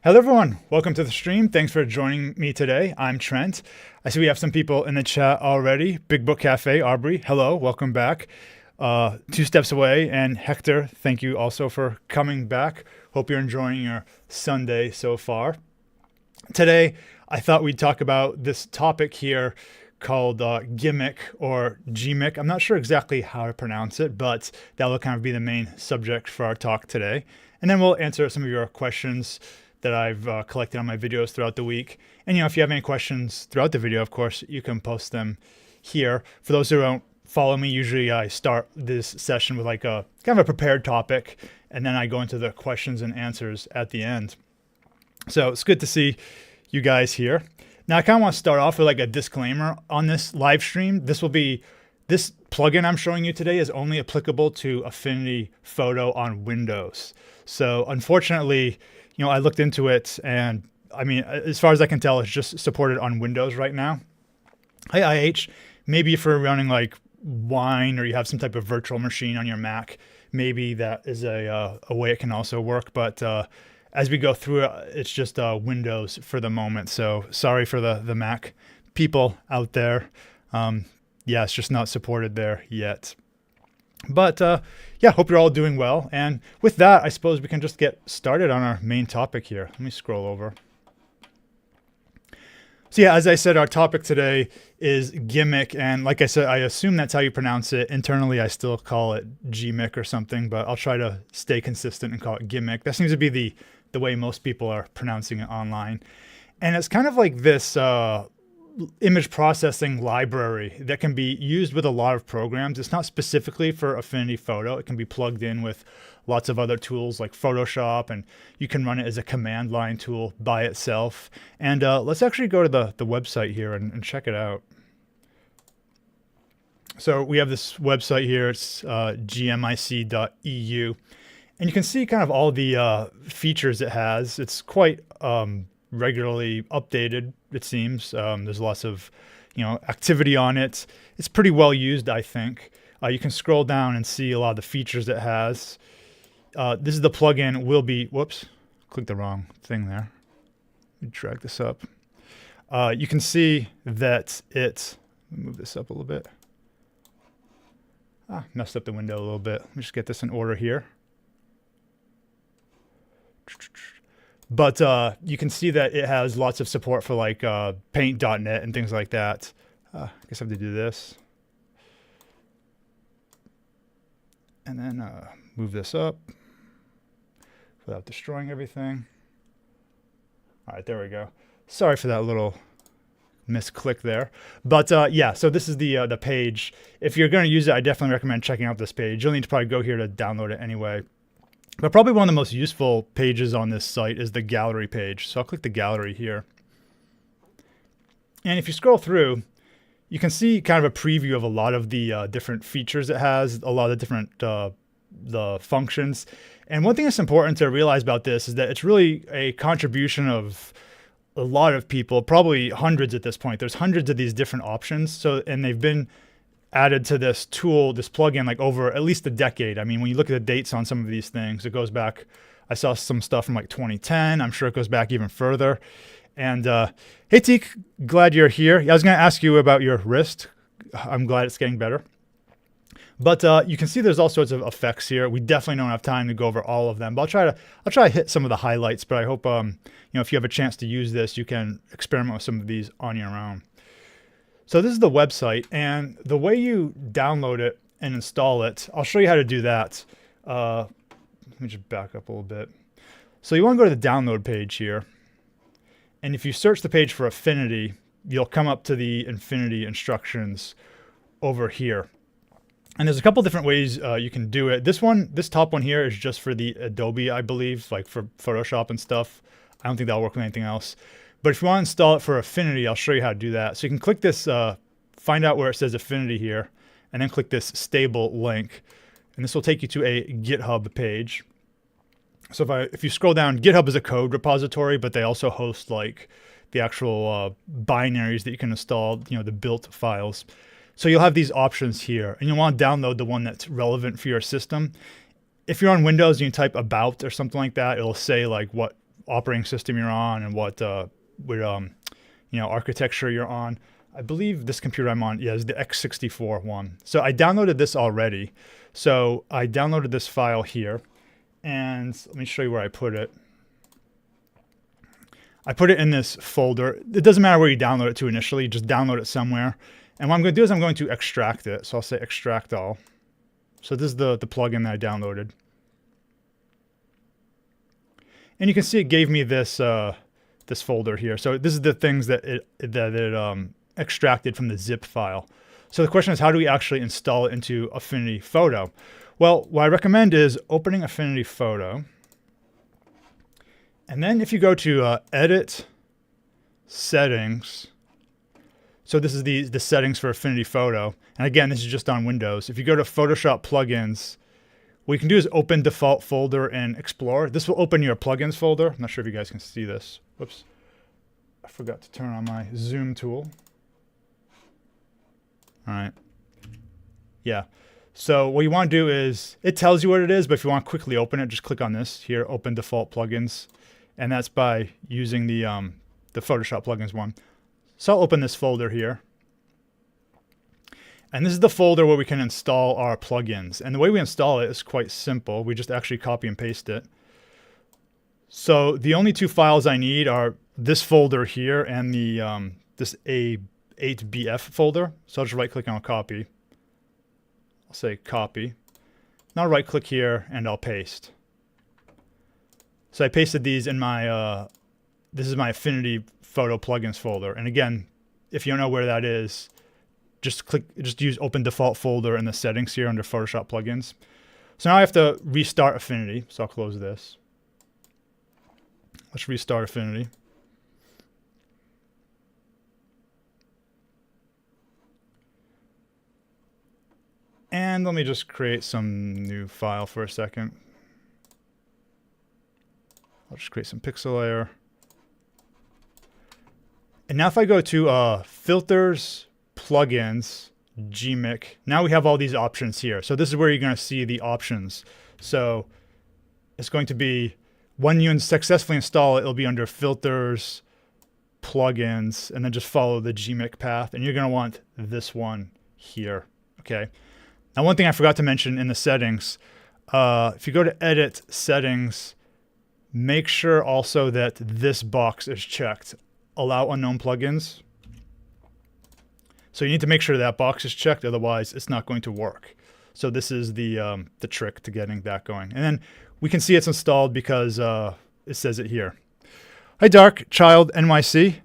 Hello everyone, welcome to the stream. Thanks for joining me today. I'm Trent. I see we have some people in the chat already. Big Book Cafe, Aubrey, hello, welcome back. Two Steps Away, and Hector, thank you also for coming back. Hope you're enjoying your Sunday so far. Today, I thought we'd talk about this topic here called GMIC or GMIC. I'm not sure exactly how to pronounce it, but that will kind of be the main subject for our talk today. And then we'll answer some of your questions that I've collected on my videos throughout the week. And if you have any questions throughout the video, of course, you can post them here. For those who don't follow me, usually I start this session with like a kind of a prepared topic, and then I go into the questions and answers at the end. So it's good to see you guys here. Now I kind of want to start off with like a disclaimer on this live stream. This plugin I'm showing you today is only applicable to Affinity Photo on Windows. So unfortunately, I looked into it, and I mean, as far as I can tell, it's just supported on Windows right now. IIH, maybe if you're running like Wine or you have some type of virtual machine on your Mac, maybe that is a way it can also work. But as we go through it, it's just Windows for the moment. So sorry for the Mac people out there. Yeah, it's just not supported there yet. But yeah, hope you're all doing well. And with that, I suppose we can just get started on our main topic here. Let me scroll over. So yeah, as I said, our topic today is GMIC. And like I said, I assume that's how you pronounce it. Internally, I still call it GMIC or something, but I'll try to stay consistent and call it GMIC. That seems to be the way most people are pronouncing it online. And it's kind of like this image processing library that can be used with a lot of programs. It's not specifically for Affinity Photo. It can be plugged in with lots of other tools like Photoshop, and you can run it as a command line tool by itself. And let's actually go to the website here and check it out. So we have this website here. It's GMIC.eu. And you can see kind of all the features it has. It's quite regularly updated, it seems. There's lots of activity on it. It's pretty well used, I think. You can scroll down and see a lot of the features it has. This is the plugin will be, whoops, clicked the wrong thing there. Let me drag this up. You can see that let me move this up a little bit. Messed up the window a little bit. Let me just get this in order here. But you can see that it has lots of support for like paint.net and things like that. I guess I have to do this. And then move this up without destroying everything. All right, there we go. Sorry for that little misclick there. But yeah, so this is the page. If you're going to use it, I definitely recommend checking out this page. You'll need to probably go here to download it anyway. But probably one of the most useful pages on this site is the gallery page. So I'll click the gallery here. And if you scroll through, you can see kind of a preview of a lot of the different features it has, a lot of different the functions. And one thing that's important to realize about this is that it's really a contribution of a lot of people, probably hundreds at this point. There's hundreds of these different options. And they've been added to this tool, this plugin, like over at least a decade. I mean, when you look at the dates on some of these things, it goes back. I saw some stuff from like 2010. I'm sure it goes back even further. And hey, Teek, glad you're here. I was going to ask you about your wrist. I'm glad it's getting better. But you can see there's all sorts of effects here. We definitely don't have time to go over all of them, but I'll try to hit some of the highlights. But I hope if you have a chance to use this, you can experiment with some of these on your own. So this is the website, and the way you download it and install it, I'll show you how to do that. Let me just back up a little bit. So you want to go to the download page here. And if you search the page for Affinity, you'll come up to the Affinity instructions over here. And there's a couple different ways you can do it. This top one here is just for the Adobe, I believe, like for Photoshop and stuff. I don't think that'll work with anything else. But if you want to install it for Affinity, I'll show you how to do that. So you can click this, find out where it says Affinity here, and then click this stable link. And this will take you to a GitHub page. So if you scroll down, GitHub is a code repository, but they also host like the actual binaries that you can install, the built files. So you'll have these options here, and you'll want to download the one that's relevant for your system. If you're on Windows and you type about or something like that, it'll say like what operating system you're on and what architecture you're on. I believe this computer I'm on, is the x64 one. So I downloaded this already. So I downloaded this file here, and let me show you where I put it. I put it in this folder. It doesn't matter where you download it to initially, just download it somewhere. And what I'm going to do is I'm going to extract it. So I'll say extract all. So this is the plugin that I downloaded. And you can see it gave me this this folder here. So this is the things that it extracted from the zip file. So the question is, how do we actually install it into Affinity Photo? Well, what I recommend is opening Affinity Photo. And then if you go to Edit, Settings. So this is the settings for Affinity Photo. And again, this is just on Windows. If you go to Photoshop Plugins, what you can do is open Default Folder and Explore. This will open your Plugins folder. I'm not sure if you guys can see this. Whoops. I forgot to turn on my zoom tool. All right. Yeah. So what you want to do is, it tells you what it is, but if you want to quickly open it, just click on this here, Open Default Plugins. And that's by using the Photoshop Plugins one. So I'll open this folder here. And this is the folder where we can install our plugins. And the way we install it is quite simple. We just actually copy and paste it. So the only two files I need are this folder here and the this A8BF folder. So I'll just right click on copy. I'll say copy. Now I'll right click here and I'll paste. So I pasted these in my, this is my Affinity Photo plugins folder. And again, if you don't know where that is, just use Open Default Folder in the settings here under Photoshop Plugins. So now I have to restart Affinity. So I'll close this. Let's restart Affinity. And let me just create some new file for a second. I'll just create some pixel layer. And now if I go to Filters, Plugins, GMIC, now we have all these options here. So this is where you're going to see the options. So it's going to be, when you successfully install it, it'll be under Filters, Plugins, and then just follow the GMIC path. And you're going to want this one here. Okay. Now, one thing I forgot to mention in the settings, if you go to Edit, Settings, make sure also that this box is checked. Allow unknown plugins. So you need to make sure that box is checked, otherwise it's not going to work. So this is the trick to getting that going. And then we can see it's installed because it says it here. Hi Dark Child NYC.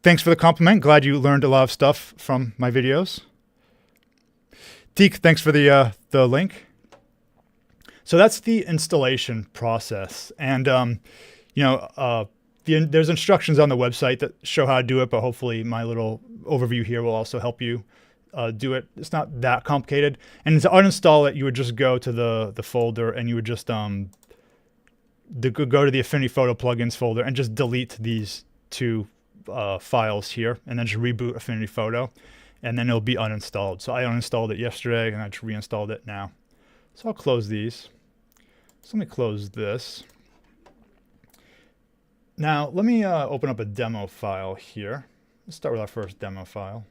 Thanks for the compliment. Glad you learned a lot of stuff from my videos. Teek, thanks for the link. So that's the installation process. And there's instructions on the website that show how to do it, but hopefully my little overview here will also help you do it. It's not that complicated. And to uninstall it, you would just go to the folder and you would just go to the Affinity Photo plugins folder and just delete these two files here, and then just reboot Affinity Photo, and then it'll be uninstalled. So I uninstalled it yesterday and I just reinstalled it now. So I'll close these. So let me close this. Now, let me open up a demo file here. Let's start with our first demo file.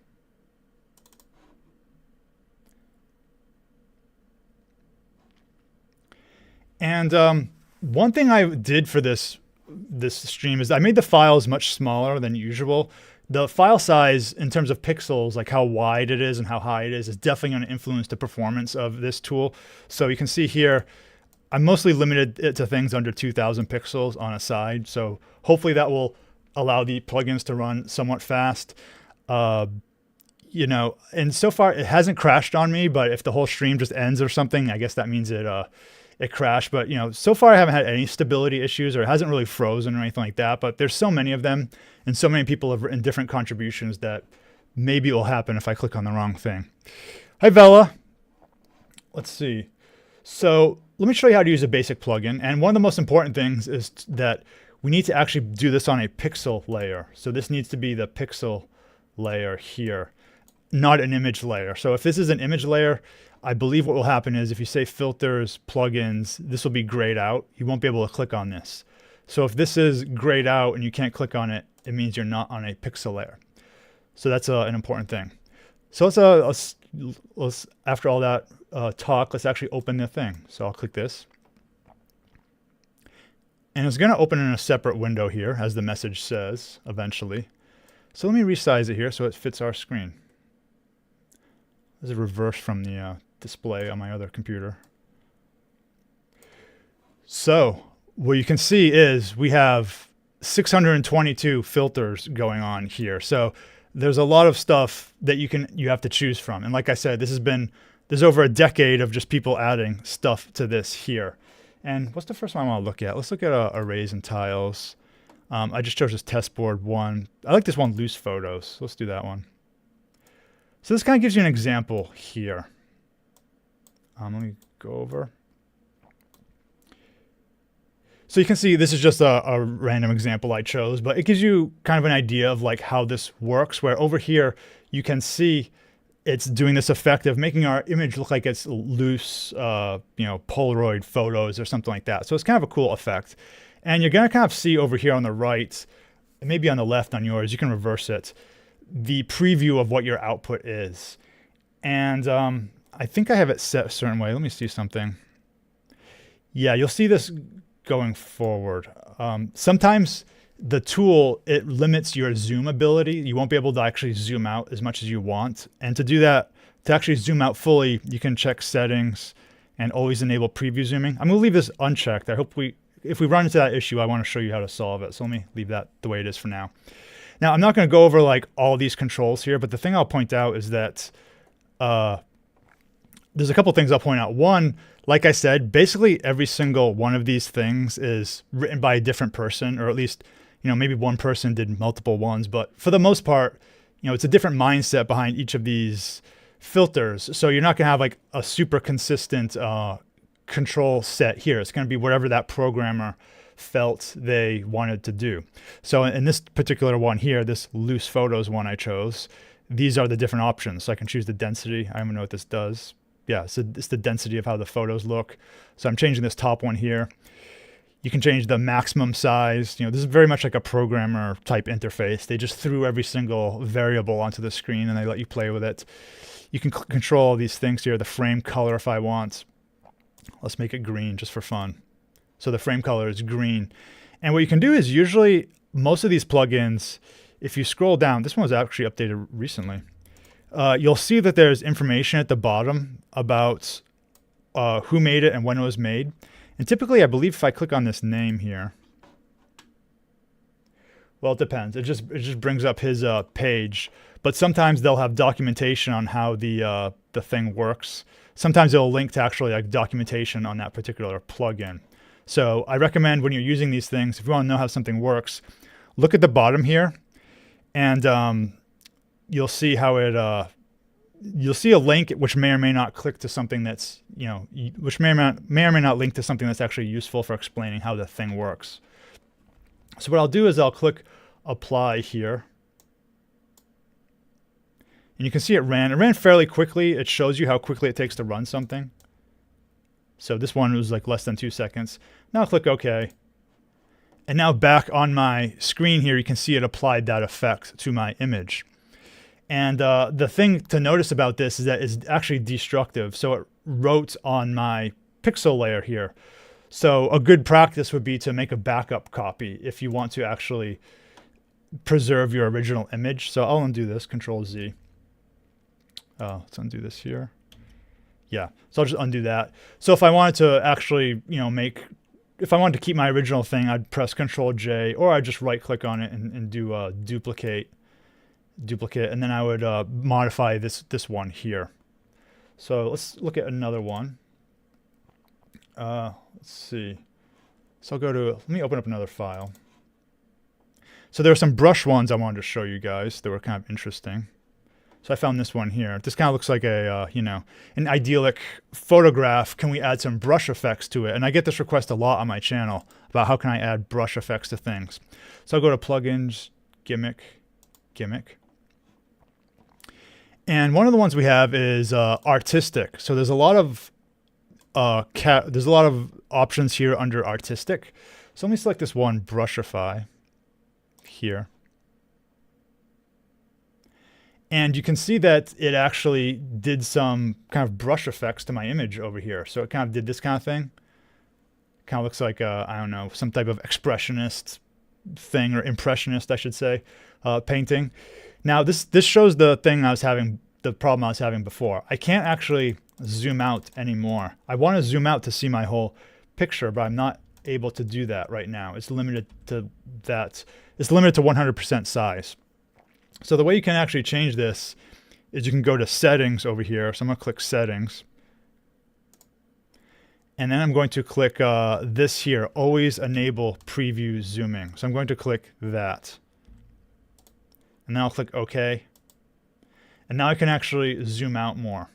And one thing I did for this stream is I made the files much smaller than usual. The file size in terms of pixels, like how wide it is and how high it is definitely going to influence the performance of this tool. So you can see here, I'm mostly limited it to things under 2000 pixels on a side. So hopefully that will allow the plugins to run somewhat fast. And so far it hasn't crashed on me, but if the whole stream just ends or something, I guess that means it crashed. But so far I haven't had any stability issues, or it hasn't really frozen or anything like that. But there's so many of them, and so many people have written different contributions that maybe it will happen if I click on the wrong thing. Hi Vela. Let's see. So let me show you how to use a basic plugin. And one of the most important things is that we need to actually do this on a pixel layer. So this needs to be the pixel layer here, not an image layer. So if this is an image layer, I believe what will happen is if you say filters, plugins, this will be grayed out. You won't be able to click on this. So if this is grayed out and you can't click on it, it means you're not on a pixel layer. So that's an important thing. So let's after all that talk, let's actually open the thing. So I'll click this. And it's going to open in a separate window here, as the message says, eventually. So let me resize it here so it fits our screen. This is reversed from the display on my other computer. So what you can see is we have 622 filters going on here. So there's a lot of stuff that you have to choose from. And like I said, there's over a decade of just people adding stuff to this here. And what's the first one I want to look at? Let's look at arrays and tiles. I just chose this test board one. I like this one, loose photos. Let's do that one. So this kind of gives you an example here. Let me go over. So you can see this is just a random example I chose, but it gives you kind of an idea of like how this works, where over here you can see it's doing this effect of making our image look like it's loose, Polaroid photos or something like that. So it's kind of a cool effect. And you're going to kind of see over here on the right, and maybe on the left on yours, you can reverse it, the preview of what your output is. And I think I have it set a certain way. Let me see something. Yeah, you'll see this going forward. Sometimes the tool, it limits your zoom ability. You won't be able to actually zoom out as much as you want. And to do that, to actually zoom out fully, you can check settings and always enable preview zooming. I'm going to leave this unchecked. I hope if we run into that issue, I want to show you how to solve it. So let me leave that the way it is for now. Now, I'm not going to go over like all these controls here, but the thing I'll point out is that there's a couple things I'll point out. One, like I said, basically every single one of these things is written by a different person, or at least, maybe one person did multiple ones, but for the most part, it's a different mindset behind each of these filters. So you're not going to have like a super consistent control set here. It's going to be whatever that programmer felt they wanted to do. So in this particular one here, this loose photos one I chose, these are the different options. So I can choose the density. I don't even know what this does. Yeah, so it's the density of how the photos look. So I'm changing this top one here. You can change the maximum size. This is very much like a programmer type interface. They just threw every single variable onto the screen and they let you play with it. You can control all these things here. The frame color if I want. Let's make it green just for fun. So the frame color is green. And what you can do is usually most of these plugins, if you scroll down, this one was actually updated recently. You'll see that there's information at the bottom about who made it and when it was made. And typically, I believe if I click on this name here, well, it depends. It just brings up his page. But sometimes they'll have documentation on how the thing works. Sometimes it'll link to actually like documentation on that particular plugin. So I recommend when you're using these things, if you want to know how something works, look at the bottom here, and you'll see how it. You'll see a link which may or may not click to something that's which may or may not link to something that's actually useful for explaining how the thing works. So what I'll do is I'll click apply here. And you can see it ran fairly quickly. It shows you how quickly it takes to run something. So this one was like less than 2 seconds. Now I'll click OK. And now back on my screen here, you can see it applied that effect to my image. And the thing to notice about this is that it's actually destructive. So it wrote on my pixel layer here. So a good practice would be to make a backup copy if you want to actually preserve your original image. So I'll undo this, Control Z. Let's undo this here. Yeah, so I'll just undo that. So if I wanted to actually, if I wanted to keep my original thing, I'd press Control J, or I'd just right click on it and do duplicate, and then I would modify this one here. So let's look at another one. Let's see. So I'll go to, let me open up another file. So there are some brush ones I wanted to show you guys that were kind of interesting. So I found this one here. This kind of looks like a, an idyllic photograph. Can we add some brush effects to it? And I get this request a lot on my channel about how can I add brush effects to things. So I'll go to Plugins, Gimmick. And one of the ones we have is Artistic. So there's a lot of options here under Artistic. So let me select this one, Brushify, here. And you can see that it actually did some kind of brush effects to my image over here. So it kind of did this kind of thing. Kind of looks like, I don't know, some type of expressionist thing, or impressionist, I should say, painting. Now this shows the thing I was having, the problem I was having before. I can't actually zoom out anymore. I want to zoom out to see my whole picture, but I'm not able to do that right now. It's limited to that. It's limited to 100% size. So the way you can actually change this is you can go to settings over here. So I'm going to click settings. And then I'm going to click this here, always enable preview zooming. So I'm going to click that. And then I'll click OK. And now I can actually zoom out more.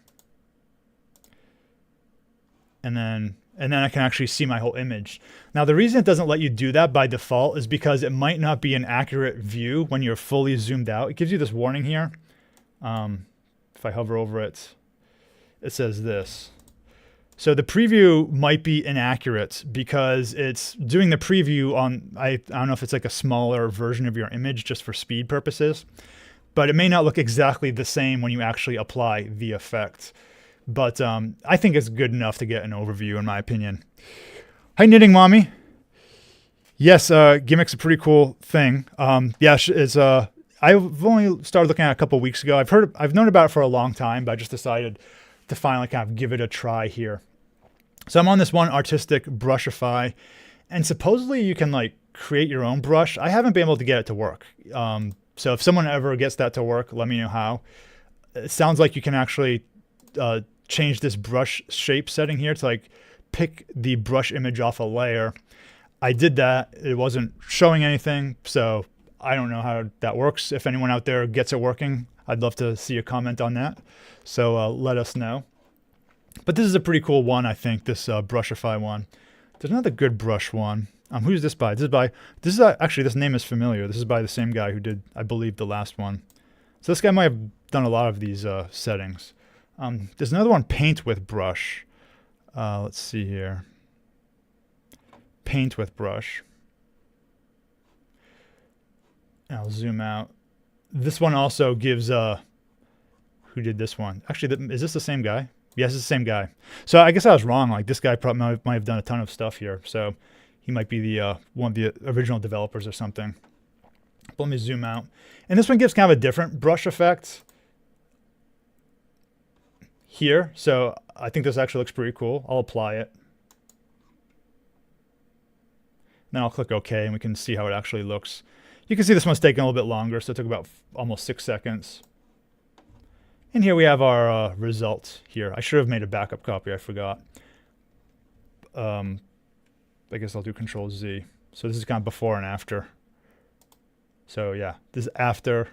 And then I can actually see my whole image. Now the reason it doesn't let you do that by default is because it might not be an accurate view when you're fully zoomed out. It gives you this warning here. If I hover over it, it says this. So the preview might be inaccurate because it's doing the preview on, I don't know if it's like a smaller version of your image just for speed purposes, but it may not look exactly the same when you actually apply the effect. But I think it's good enough to get an overview, in my opinion. Hi, Knitting Mommy. Yes, GMIC's a pretty cool thing. Yeah, it's I've only started looking at it a couple weeks ago. I've known about it for a long time, but I just decided to finally kind of give it a try here. So I'm on this one, Artistic Brushify, and supposedly you can like create your own brush. I haven't been able to get it to work. So if someone ever gets that to work, let me know how. It sounds like you can actually change this brush shape setting here to like pick the brush image off a layer. I did that. It wasn't showing anything, so I don't know how that works. If anyone out there gets it working, I'd love to see a comment on that. So let us know. But this is a pretty cool one, I think, this Brushify one. There's another good brush one. Who's this by? Actually, this name is familiar. This is by the same guy who did, I believe, the last one. So this guy might have done a lot of these settings. There's another one, Paint with Brush. Let's see here. Paint with Brush. And I'll zoom out. This one also gives, who did this one? Actually, is this the same guy? Yes, it's the same guy. So I guess I was wrong. Like this guy probably might have done a ton of stuff here. So he might be the one of the original developers or something. But let me zoom out. And this one gives kind of a different brush effect here. So I think this actually looks pretty cool. I'll apply it. Then I'll click OK, and we can see how it actually looks. You can see this one's taking a little bit longer, so it took about almost 6 seconds. And here we have our results here. I should have made a backup copy, I forgot. I guess I'll do Control Z. So this is kind of before and after. So yeah, this is after,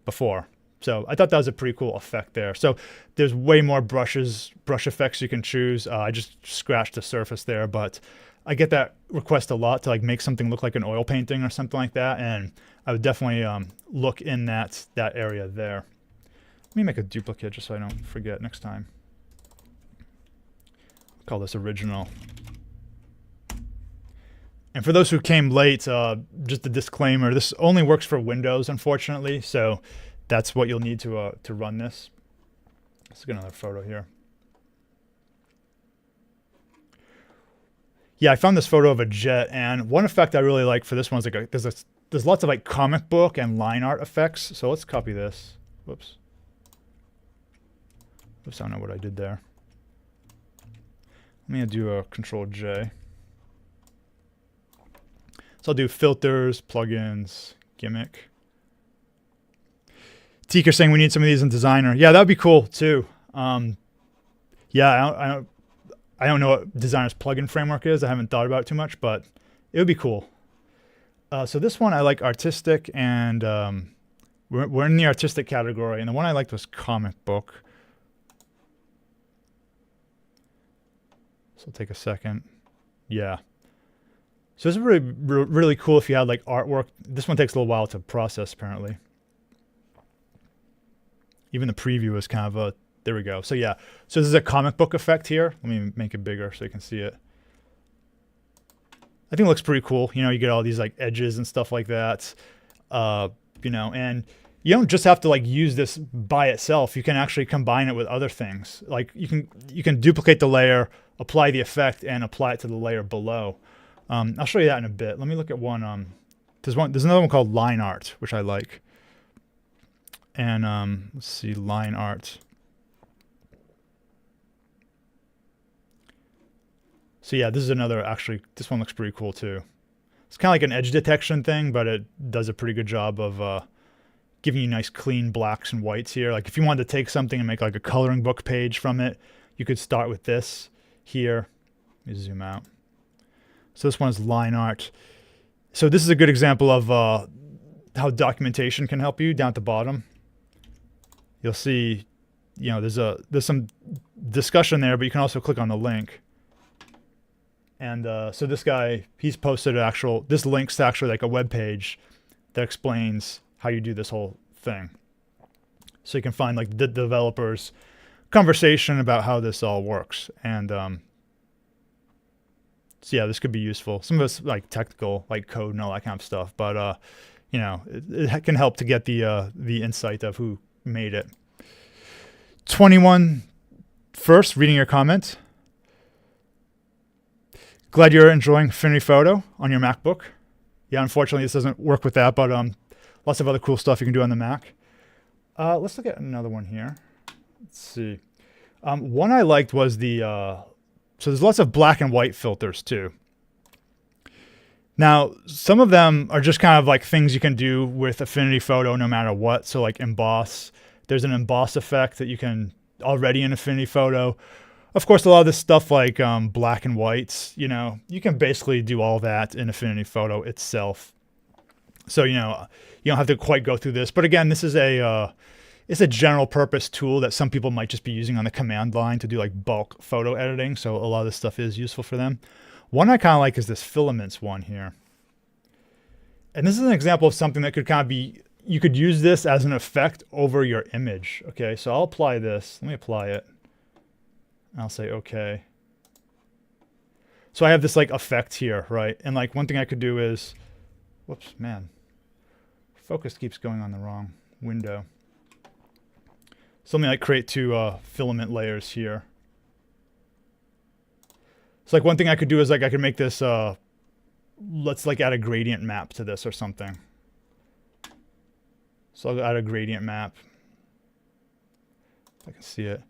before. So I thought that was a pretty cool effect there. So there's way more brush effects you can choose. I just scratched the surface there, but I get that request a lot to like make something look like an oil painting or something like that, and I would definitely look in that area there. Let me make a duplicate just so I don't forget next time. I'll call this original. And for those who came late, just a disclaimer: this only works for Windows, unfortunately. So that's what you'll need to run this. Let's get another photo here. Yeah, I found this photo of a jet, and one effect I really like for this one is like there's lots of like comic book and line art effects. So let's copy this. Whoops. Oops, I don't know what I did there. Let me do a Control J. So I'll do filters, plugins, gimmick. Teaker saying we need some of these in Designer. Yeah, that would be cool too. Yeah, I don't know what Designer's plugin framework is. I haven't thought about it too much, but it would be cool. So this one I like artistic, and we're in the artistic category, and the one I liked was comic book. So it'll take a second. Yeah. So this is really cool if you had like artwork. This one takes a little while to process, apparently. Even the preview is kind of a, there we go. So yeah, so this is a comic book effect here. Let me make it bigger so you can see it. I think it looks pretty cool. You know, you get all these like edges and stuff like that. You know, and you don't just have to like use this by itself. You can actually combine it with other things. Like you can duplicate the layer, apply the effect, and apply it to the layer below. I'll show you that in a bit. Let me look at one. There's another one called line art, which I like. And let's see, line art. So yeah, this is another, actually, this one looks pretty cool too. It's kind of like an edge detection thing, but it does a pretty good job of giving you nice clean blacks and whites here. Like if you wanted to take something and make like a coloring book page from it, you could start with this here. Let me zoom out. So this one is line art. So this is a good example of how documentation can help you down at the bottom. You'll see, you know, there's some discussion there, but you can also click on the link. And so this guy, he's posted this links to actually like a web page that explains how you do this whole thing. So you can find like the developer's conversation about how this all works. And so yeah, this could be useful. Some of it's like technical, like code and all that kind of stuff. But you know, it can help to get the insight of who made it. 21 first, reading your comment. Glad you're enjoying Affinity Photo on your MacBook. Yeah, unfortunately, this doesn't work with that, but lots of other cool stuff you can do on the Mac. Let's look at another one here. Let's see. One I liked was so there's lots of black and white filters too. Now, some of them are just kind of like things you can do with Affinity Photo no matter what. So like emboss. There's an emboss effect that you can already in Affinity Photo. Of course, a lot of this stuff like black and whites, you know, you can basically do all that in Affinity Photo itself. So, you know, you don't have to quite go through this. But again, this is it's a general purpose tool that some people might just be using on the command line to do like bulk photo editing. So a lot of this stuff is useful for them. One I kind of like is this filaments one here. And this is an example of something that could kind of be, you could use this as an effect over your image. Okay, so I'll apply this. Let me apply it. I'll say okay. So I have this like effect here, right? And like one thing I could do is, whoops, man, focus keeps going on the wrong window. So let me like create two filament layers here. So like one thing I could do is like I could make this, let's like add a gradient map to this or something. So I'll add a gradient map. If I can see it.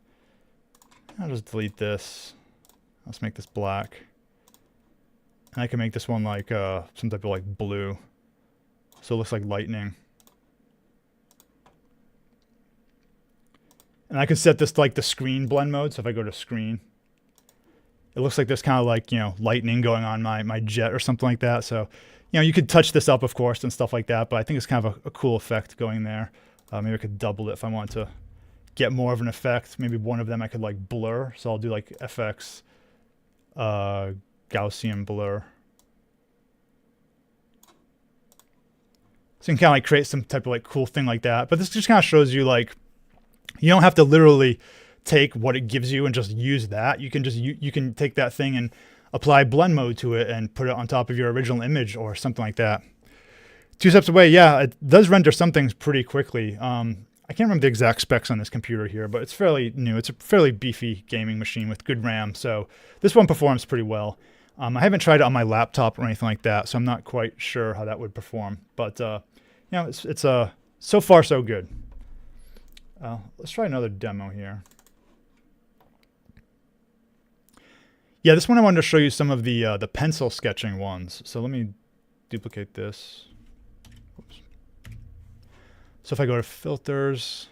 I'll just delete this. Let's make this black. And I can make this one like some type of like blue. So it looks like lightning. And I can set this to like the screen blend mode. So if I go to screen, it looks like there's kind of like, you know, lightning going on my jet or something like that. So, you know, you could touch this up, of course, and stuff like that. But I think it's kind of a cool effect going there. Maybe I could double it if I want to get more of an effect. Maybe one of them I could like blur. So I'll do like FX Gaussian blur. So you can kind of like create some type of like cool thing like that. But this just kind of shows you like, you don't have to literally take what it gives you and just use that. You can just, you can take that thing and apply blend mode to it and put it on top of your original image or something like that. 2 steps away. Yeah, it does render some things pretty quickly. I can't remember the exact specs on this computer here, but it's fairly new. It's a fairly beefy gaming machine with good RAM. So this one performs pretty well. I haven't tried it on my laptop or anything like that, so I'm not quite sure how that would perform. But, you know, it's so far so good. Let's try another demo here. Yeah, this one I wanted to show you some of the pencil sketching ones. So let me duplicate this. Oops. So if I go to filters,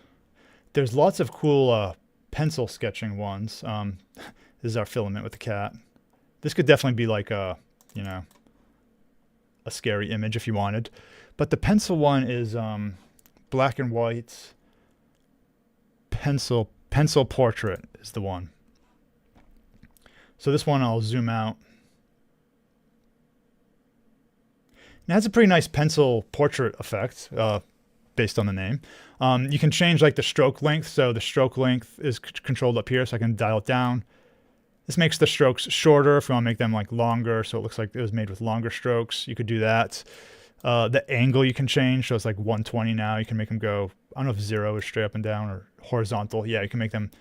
there's lots of cool pencil sketching ones. This is our filament with the cat. This could definitely be like a, you know, a scary image if you wanted. But the pencil one is black and white. Pencil portrait is the one. So this one I'll zoom out. It has a pretty nice pencil portrait effect based on the name. You can change like the stroke length. So the stroke length is controlled up here, so I can dial it down. This makes the strokes shorter if you want to make them like longer, so it looks like it was made with longer strokes. You could do that. The angle you can change, so it's like 120 now. You can make them go, I don't know if 0 is straight up and down or horizontal. Yeah, you can make them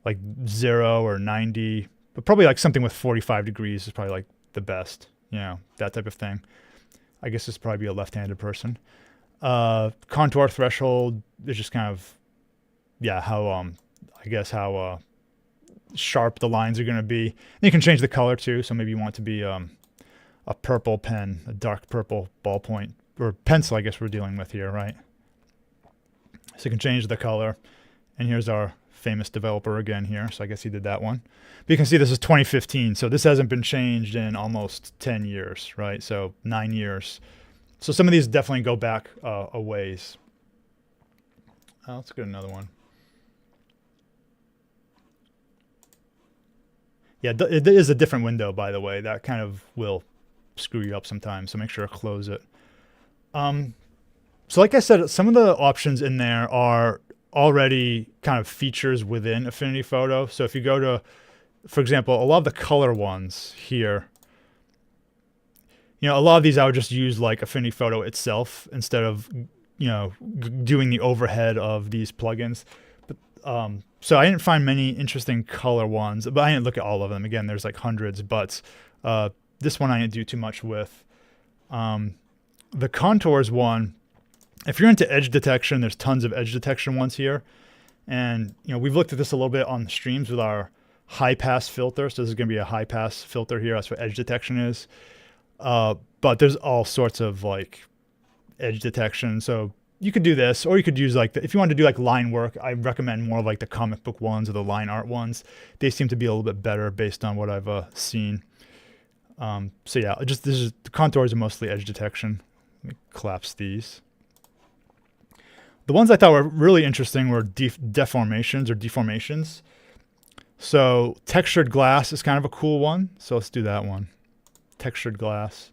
like 0 or 90, but probably like something with 45 degrees is probably like the best, you know, that type of thing. I guess this would probably be a left-handed person. Contour threshold is just kind of, yeah, how, I guess how sharp the lines are going to be. And you can change the color too, so maybe you want it to be a purple pen, a dark purple ballpoint, or pencil I guess we're dealing with here, right? So you can change the color. And here's our famous developer again here, so I guess he did that one. But you can see this is 2015, so this hasn't been changed in almost 10 years, right? So 9 years. So some of these definitely go back a ways. Let's get another one. Yeah, it is a different window, by the way. That kind of will screw you up sometimes, so make sure to close it. So like I said, some of the options in there are already kind of features within Affinity Photo. So if you go to, for example, a lot of the color ones here, you know, a lot of these I would just use like Affinity Photo itself instead of, you know, doing the overhead of these plugins. But, so I didn't find many interesting color ones, but I didn't look at all of them. Again, there's like hundreds, but this one I didn't do too much with. The contours one, if you're into edge detection, there's tons of edge detection ones here. And, you know, we've looked at this a little bit on the streams with our high pass filter. So this is going to be a high pass filter here. That's what edge detection is. But there's all sorts of like edge detection. So you could do this, or you could use like, if you want to do like line work, I recommend more of like the comic book ones or the line art ones. They seem to be a little bit better based on what I've seen. So yeah, the contours are mostly edge detection. Let me collapse these. The ones I thought were really interesting were deformations or deformations. So textured glass is kind of a cool one. So let's do that one. Textured glass.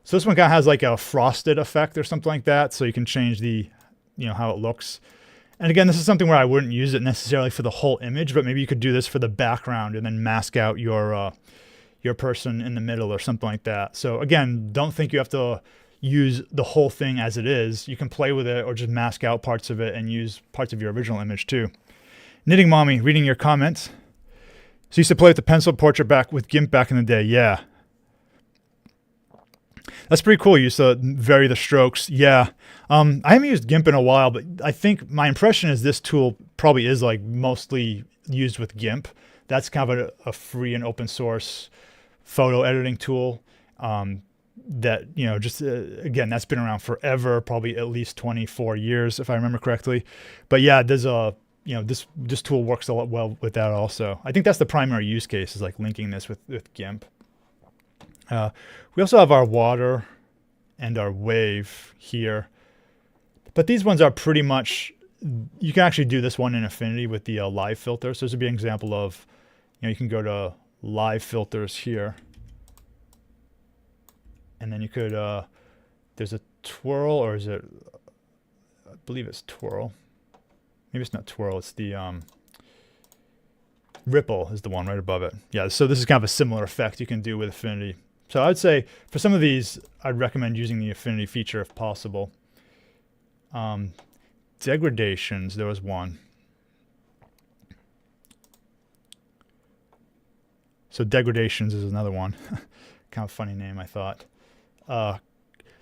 So this one kind of has like a frosted effect or something like that. So you can change the, you know, how it looks. And again, this is something where I wouldn't use it necessarily for the whole image, but maybe you could do this for the background and then mask out your person in the middle or something like that. So again, don't think you have to use the whole thing as it is. You can play with it or just mask out parts of it and use parts of your original image too. Knitting Mommy, reading your comments. So you used to play with the pencil portrait back with GIMP back in the day. Yeah. That's pretty cool. You used to vary the strokes. Yeah. I haven't used GIMP in a while, but I think my impression is this tool probably is like mostly used with GIMP. That's kind of a free and open source photo editing tool. That, you know, just again, that's been around forever, probably at least 24 years, if I remember correctly. But yeah, there's a, you know, this tool works a lot well with that also. I think that's the primary use case, is like linking this with GIMP. We also have our water and our wave here, but these ones are pretty much, you can actually do this one in Affinity with the live filter. So this would be an example of, you know, you can go to live filters here. And then you could, there's a twirl, or is it, I believe it's twirl. Maybe it's not twirl, it's the ripple is the one right above it. Yeah, so this is kind of a similar effect you can do with Affinity. So I would say for some of these, I'd recommend using the Affinity feature if possible. Degradations, there was one. So degradations is another one. Kind of funny name, I thought.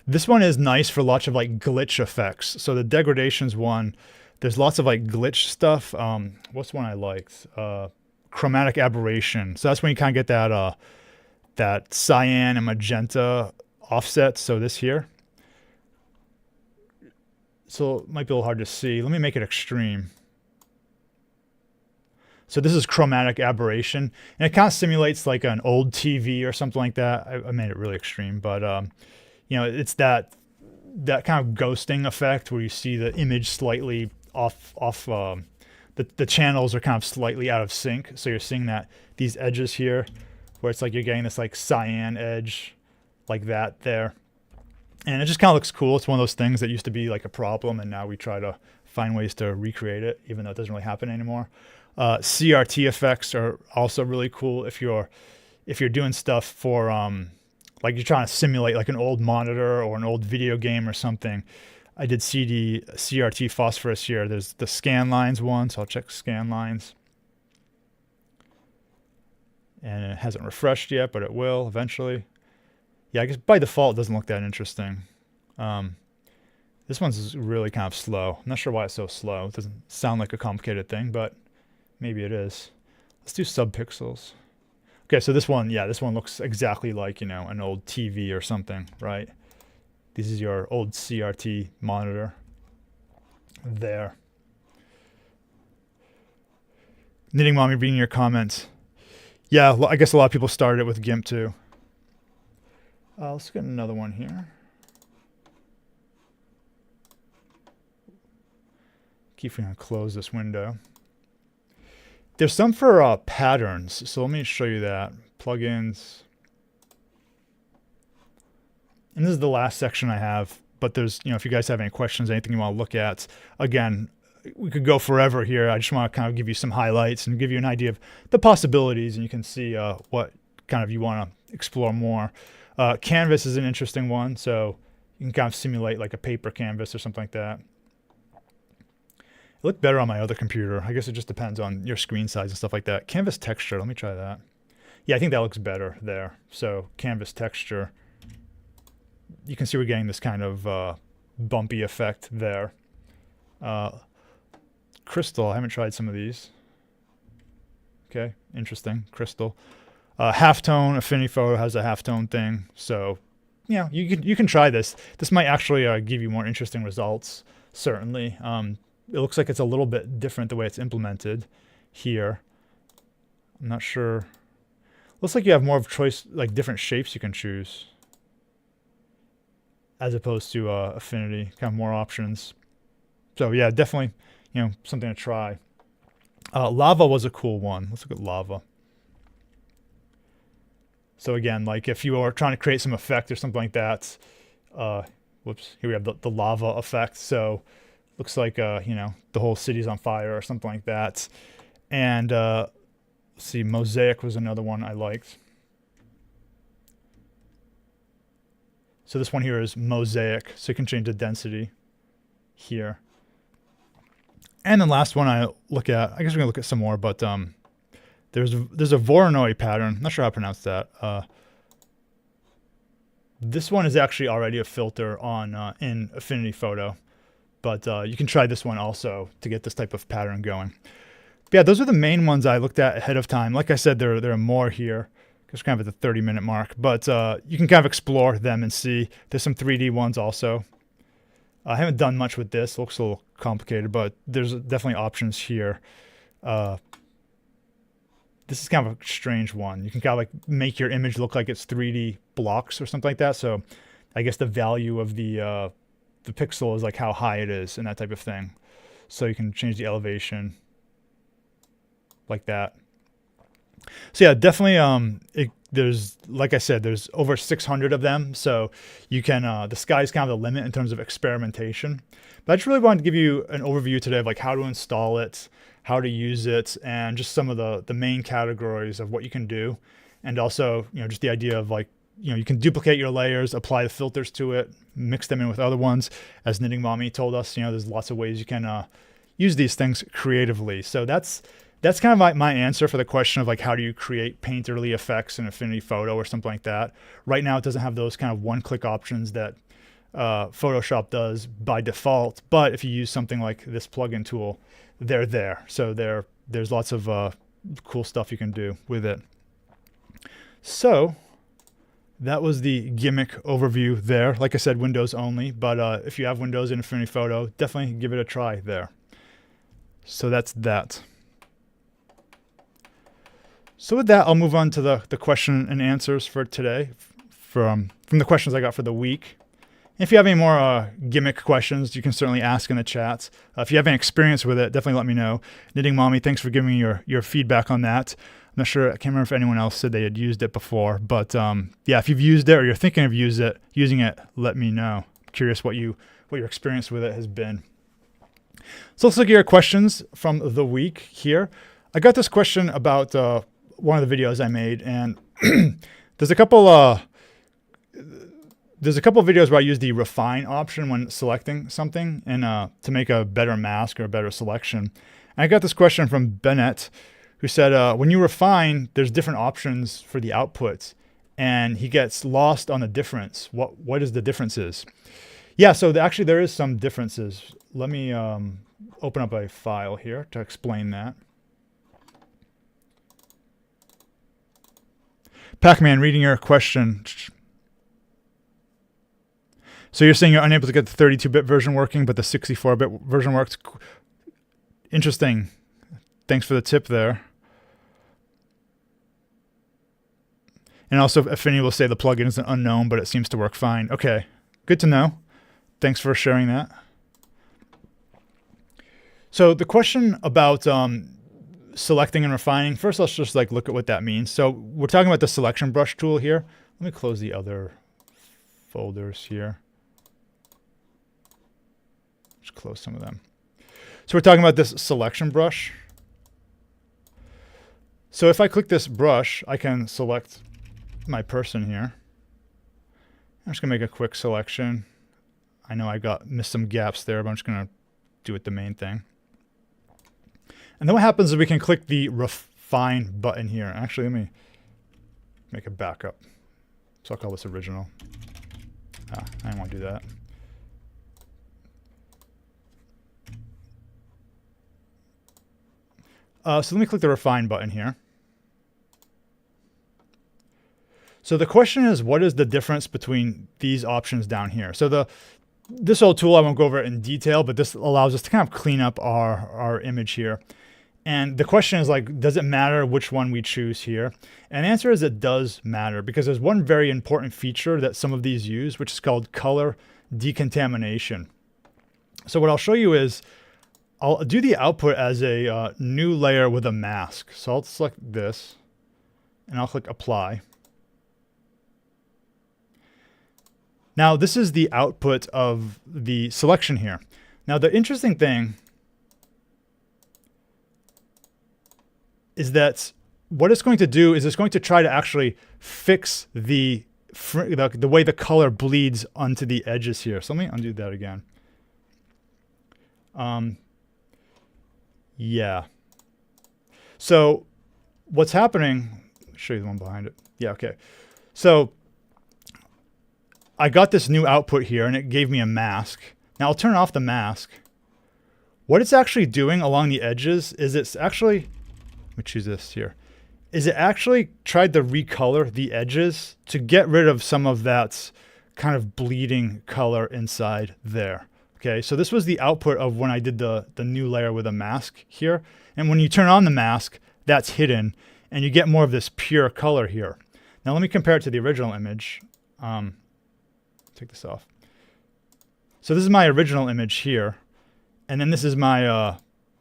This one is nice for lots of like glitch effects. So the degradations one, there's lots of like glitch stuff. What's one I liked? Chromatic aberration. So that's when you kind of get that that cyan and magenta offset. So this here. So it might be a little hard to see. Let me make it extreme. So this is chromatic aberration, and it kind of simulates like an old TV or something like that. I made it really extreme, but you know, it's that kind of ghosting effect where you see the image slightly off. The channels are kind of slightly out of sync, so you're seeing that these edges here, where it's like you're getting this like cyan edge, like that there, and it just kind of looks cool. It's one of those things that used to be like a problem, and now we try to find ways to recreate it, even though it doesn't really happen anymore. CRT effects are also really cool if you're doing stuff for like you're trying to simulate like an old monitor or an old video game or something. I did CRT phosphorus here. There's the scan lines one, so I'll check scan lines. And it hasn't refreshed yet, but it will eventually. Yeah, I guess by default it doesn't look that interesting. This one's really kind of slow. I'm not sure why it's so slow. It doesn't sound like a complicated thing, but maybe it is. Let's do subpixels. Okay, so this one, yeah, this one looks exactly like, you know, an old TV or something, right? This is your old CRT monitor there. Knitting Mommy reading your comments. Yeah, I guess a lot of people started it with GIMP too. Let's get another one here. Keep going to close this window. There's some for patterns, so let me show you that. Plugins. And this is the last section I have, but there's, you know, if you guys have any questions, anything you want to look at, again, we could go forever here. I just want to kind of give you some highlights and give you an idea of the possibilities, and you can see what kind of you want to explore more. Canvas is an interesting one, so you can kind of simulate like a paper canvas or something like that. It looked better on my other computer. I guess it just depends on your screen size and stuff like that. Canvas texture, let me try that. Yeah, I think that looks better there. So canvas texture. You can see we're getting this kind of bumpy effect there. Crystal, I haven't tried some of these. Okay, interesting, crystal. Halftone, Affinity Photo has a halftone thing. So, you know, you can try this. This might actually give you more interesting results, certainly. It looks like it's a little bit different the way it's implemented here. I'm not sure. Looks like you have more of a choice, like different shapes you can choose, as opposed to Affinity, kind of more options. So yeah, definitely, you know, something to try. Lava was a cool one. Let's look at lava. So again, like if you are trying to create some effect or something like that, whoops, here we have the lava effect. So looks like, you know, the whole city's on fire or something like that. And let's see, mosaic was another one I liked. So this one here is mosaic. So you can change the density here. And the last one I look at, I guess we're gonna look at some more, but there's a Voronoi pattern. I'm not sure how to pronounce that. This one is actually already a filter on in Affinity Photo, but you can try this one also to get this type of pattern going. But yeah, those are the main ones I looked at ahead of time. Like I said, there are more here. Just kind of at the 30-minute mark, but you can kind of explore them and see. There's some 3D ones also. I haven't done much with this. It looks a little complicated, but there's definitely options here. This is kind of a strange one. You can kind of like make your image look like it's 3D blocks or something like that. So I guess the value of the pixel is like how high it is and that type of thing. So you can change the elevation like that. So yeah, definitely. There's, like I said, there's over 600 of them. So you can, the sky's kind of the limit in terms of experimentation. But I just really wanted to give you an overview today of like how to install it, how to use it, and just some of the main categories of what you can do. And also, you know, just the idea of like, you know, you can duplicate your layers, apply the filters to it, mix them in with other ones. As Knitting Mommy told us, you know, there's lots of ways you can use these things creatively. So that's kind of like my answer for the question of like, how do you create painterly effects in Affinity Photo or something like that? Right now, it doesn't have those kind of one-click options that Photoshop does by default. But if you use something like this plugin tool, they're there. So there's lots of cool stuff you can do with it. So that was the GMIC overview there. Like I said, Windows only. But if you have Windows in Affinity Photo, definitely give it a try there. So that's that. So with that, I'll move on to the question and answers for today from the questions I got for the week. If you have any more GMIC questions, you can certainly ask in the chats. If you have any experience with it, definitely let me know. Knitting Mommy, thanks for giving me your feedback on that. I'm not sure, I can't remember if anyone else said they had used it before, but yeah, if you've used it or you're thinking of using it, let me know. I'm curious what your experience with it has been. So let's look at your questions from the week here. I got this question about one of the videos I made, and there's a couple videos where I use the refine option when selecting something and to make a better mask or a better selection. And I got this question from Bennett, who said, when you refine, there's different options for the outputs, and he gets lost on the difference. What is the differences? Yeah, so actually there is some differences. Let me open up a file here to explain that. Pac-Man, reading your question. So you're saying you're unable to get the 32-bit version working, but the 64-bit version works? Interesting. Thanks for the tip there. And also, Affinity will say the plugin is an unknown, but it seems to work fine. Okay, good to know. Thanks for sharing that. So the question about selecting and refining, first let's just look at what that means. So we're talking about the selection brush tool here. Let me close the other folders here. Just close some of them. So we're talking about this selection brush. So if I click this brush, I can select my person here. I'm just gonna make a quick selection. I know I missed some gaps there, but I'm just gonna do it the main thing. And then what happens is we can click the refine button here. Actually, let me make a backup. So I'll call this original. I don't want to do that. So let me click the refine button here. So the question is, what is the difference between these options down here? So this old tool, I won't go over it in detail, but this allows us to kind of clean up our image here. And the question is does it matter which one we choose here? And the answer is it does matter, because there's one very important feature that some of these use, which is called color decontamination. So what I'll show you is I'll do the output as a new layer with a mask. So I'll select this and I'll click apply. Now this is the output of the selection here. Now the interesting thing is that what it's going to do is it's going to try to actually fix the way the color bleeds onto the edges here. So let me undo that again. Yeah. So what's happening, I'll show you the one behind it. Yeah, okay. So I got this new output here and it gave me a mask. Now I'll turn off the mask. What it's actually doing along the edges is it's actually, let me choose this here, is it actually tried to recolor the edges to get rid of some of that kind of bleeding color inside there. Okay, so this was the output of when I did the new layer with a mask here. And when you turn on the mask, that's hidden and you get more of this pure color here. Now let me compare it to the original image. Take this off. So this is my original image here. And then this is my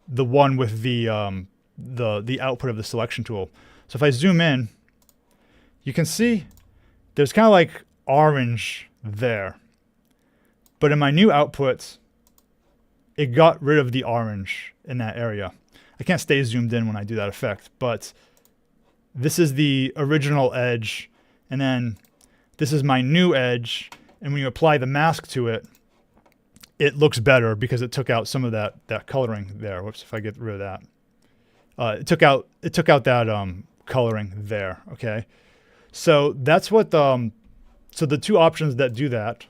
the one with the output of the selection tool. So if I zoom in, you can see there's kind of like orange there. But in my new outputs, it got rid of the orange in that area. I can't stay zoomed in when I do that effect, but this is the original edge, and then this is my new edge, and when you apply the mask to it, it looks better because it took out some of that coloring there. Whoops, if I get rid of that. It took out that coloring there, okay? So that's what, so the two options that do that,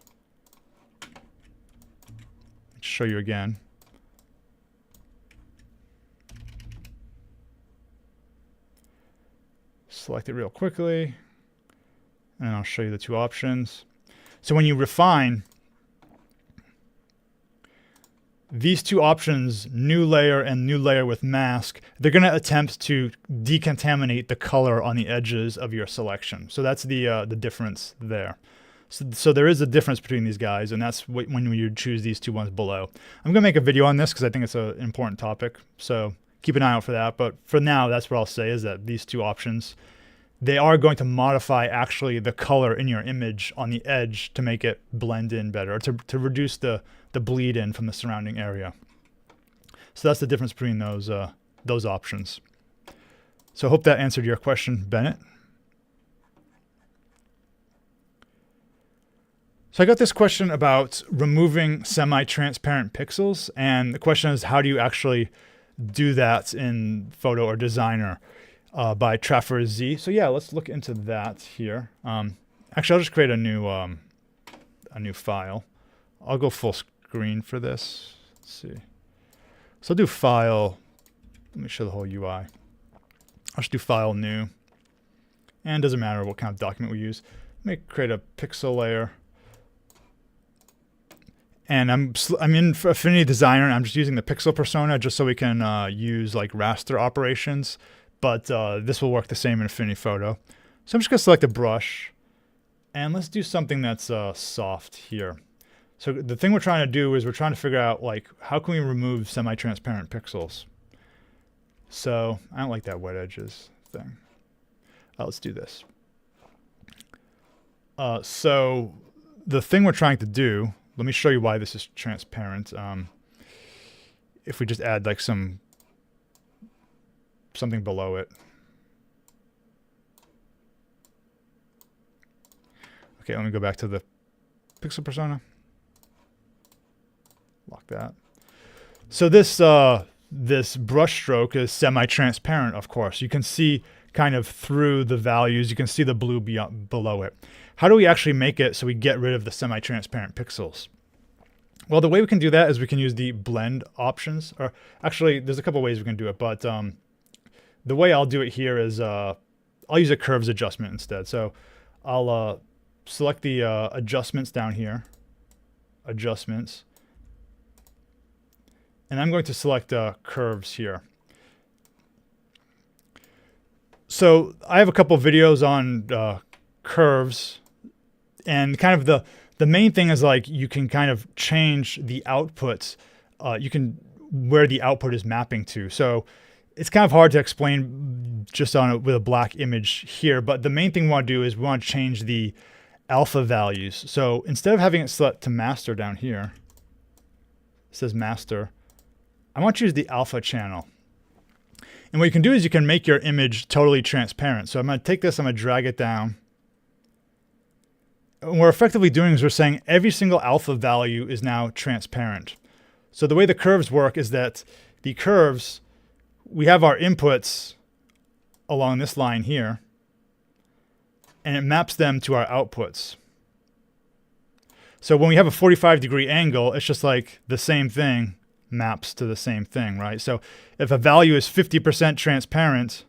show you again. Select it real quickly, and I'll show you the two options. So when you refine, these two options, new layer and new layer with mask, they're going to attempt to decontaminate the color on the edges of your selection. So that's the difference there. So there is a difference between these guys, and that's when you choose these two ones below. I'm going to make a video on this because I think it's an important topic, so keep an eye out for that. But for now, that's what I'll say, is that these two options, they are going to modify actually the color in your image on the edge to make it blend in better, or to reduce the bleed in from the surrounding area. So that's the difference between those options. So I hope that answered your question, Bennett. So I got this question about removing semi-transparent pixels, and the question is, how do you actually do that in Photo or Designer by Trafford Z? So yeah, let's look into that here. Actually, I'll just create a new file. I'll go full screen for this. Let's see. So I'll do File. Let me show the whole UI. I'll just do File, New, and it doesn't matter what kind of document we use. Let me create a pixel layer. And I'm in Affinity Designer, and I'm just using the pixel persona just so we can use like raster operations. But this will work the same in Affinity Photo. So I'm just going to select a brush, and let's do something that's soft here. So the thing we're trying to do is we're trying to figure out like how can we remove semi-transparent pixels. So I don't like that wet edges thing. Let's do this. So the thing we're trying to do. Let me show you why this is transparent. If we just add like something below it. Okay, let me go back to the pixel persona. Lock that. So this brush stroke is semi-transparent, of course. You can see kind of through the values. You can see the blue below it. How do we actually make it so we get rid of the semi-transparent pixels? Well, the way we can do that is we can use the blend options. Or actually, there's a couple ways we can do it, but the way I'll do it here is I'll use a curves adjustment instead. So I'll select the adjustments down here, adjustments, and I'm going to select curves here. So I have a couple videos on curves, and kind of the main thing is like you can kind of change the outputs. You can where the output is mapping to. So it's kind of hard to explain just with a black image here. But the main thing we want to do is we want to change the alpha values. So instead of having it set to master down here, it says master. I want to use the alpha channel. And what you can do is you can make your image totally transparent. So I'm going to take this, I'm going to drag it down. And what we're effectively doing is we're saying every single alpha value is now transparent. So the way the curves work is that the curves, we have our inputs along this line here, and it maps them to our outputs. So when we have a 45-degree angle, it's just like the same thing maps to the same thing, right? So if a value is 50% transparent,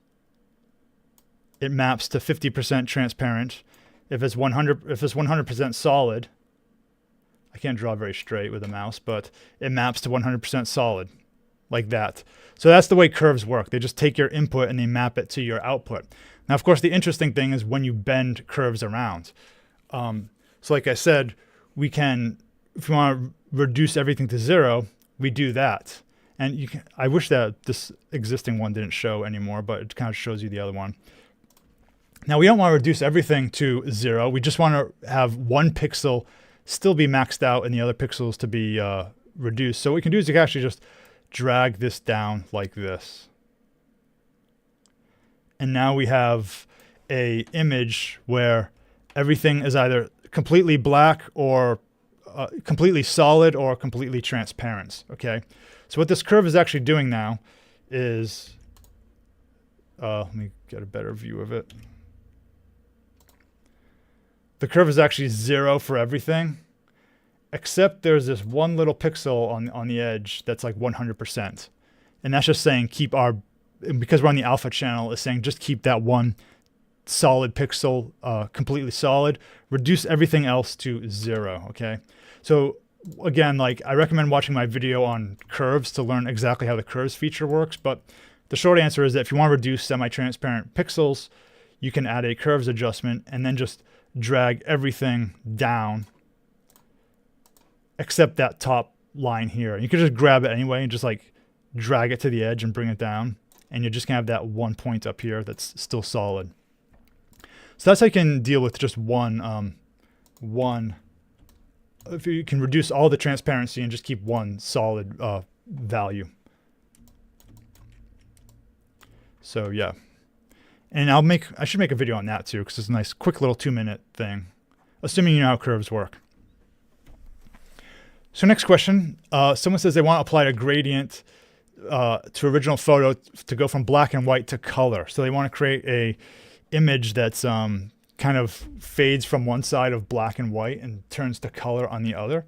it maps to 50% transparent. If it's 100% solid, I can't draw very straight with a mouse, but it maps to 100% solid, like that. So that's the way curves work. They just take your input and they map it to your output. Now, of course, the interesting thing is when you bend curves around. So like I said, we can, if we want to reduce everything to 0, we do that. And you can, I wish that this existing one didn't show anymore, but it kind of shows you the other one. Now, we don't want to reduce everything to 0. We just want to have one pixel still be maxed out and the other pixels to be reduced. So what we can do is you can actually just drag this down like this. And now we have an image where everything is either completely black or completely solid or completely transparent. Okay, so what this curve is actually doing now is, let me get a better view of it. The curve is actually 0 for everything, except there's this one little pixel on the edge that's like 100%. And that's just saying keep our, because we're on the alpha channel, it's saying just keep that one solid pixel completely solid, reduce everything else to 0, okay? So again, like I recommend watching my video on curves to learn exactly how the curves feature works, but the short answer is that if you want to reduce semi-transparent pixels, you can add a curves adjustment and then just drag everything down except that top line here. You can just grab it anyway and just like drag it to the edge and bring it down, and you're just gonna have that one point up here that's still solid. So that's how you can deal with just one. If you can reduce all the transparency and just keep one solid value. So yeah. And I should make a video on that too, because it's a nice, quick little 2-minute thing, assuming you know how curves work. So next question, someone says they want to apply a gradient to original photo to go from black and white to color. So they want to create a image that's kind of fades from one side of black and white and turns to color on the other.